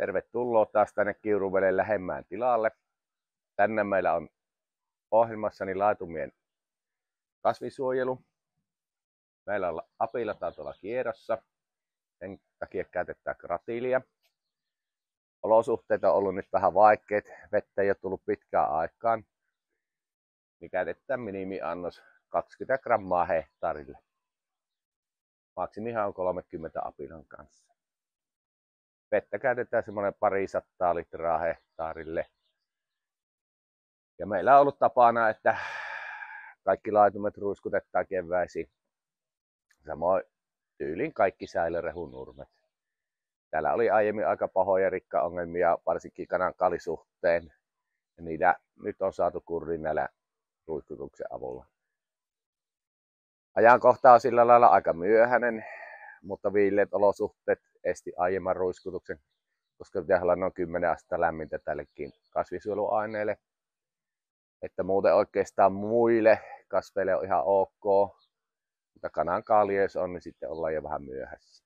Tervetuloa taas tänne Kiuruveden lähemmään tilalle. Tänne meillä on ohjelmassani laitumien kasvisuojelu. Meillä on apilata tuolla kierrossa. Sen takia käytetään gratiilia. Olosuhteet on ollut nyt vähän vaikeat. Vettä ei ole tullut pitkään aikaan. Niin käytetään minimiannos 20 grammaa hehtaarille. Maksimihan on 30 apilan kanssa. Vettä käytetään semmoinen 200 litraa hehtaarille. Ja meillä on ollut tapana, että kaikki laitumet ruiskutetaan keväisin. Samoin tyylin kaikki säilörehunurmet. Täällä oli aiemmin aika pahoja rikkaongelmia, varsinkin kanan kalisuhteen. Ja niitä nyt on saatu kuriin näillä ruiskutuksen avulla. Ajankohta on sillä lailla aika myöhäinen, mutta viileät olosuhteet esti aiemman ruiskutuksen, koska pitäisi olla noin 10 astetta lämmintä tällekin kasvisuojeluaineelle. Että muuten oikeastaan muille kasveille on ihan ok, mutta kanan kaali jos on, niin sitten ollaan jo vähän myöhässä.